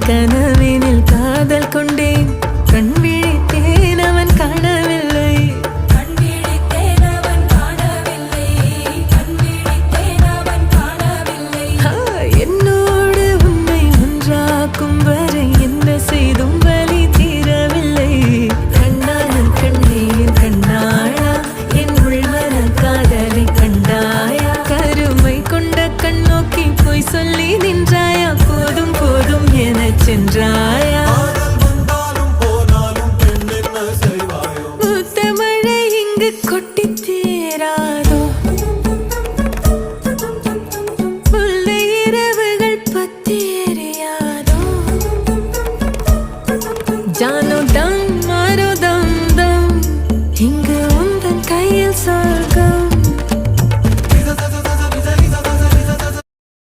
கனவினில் காதல் கொண்டேன் கண் விழித்தேன் அவன் காணவில்லை என்னோடு உன்னை ஒன்றாக்கும் வரை என்ன செய்தும் வலி தீரவில்லை கண்ணான கண்ணீர் கண்ணாளா என் உள்மன காதலை கண்டாயா கருமை கொண்ட கண் நோக்கி போய் சொல்லி நின்றாயா போதும் போதும் எனச் சென்றாயா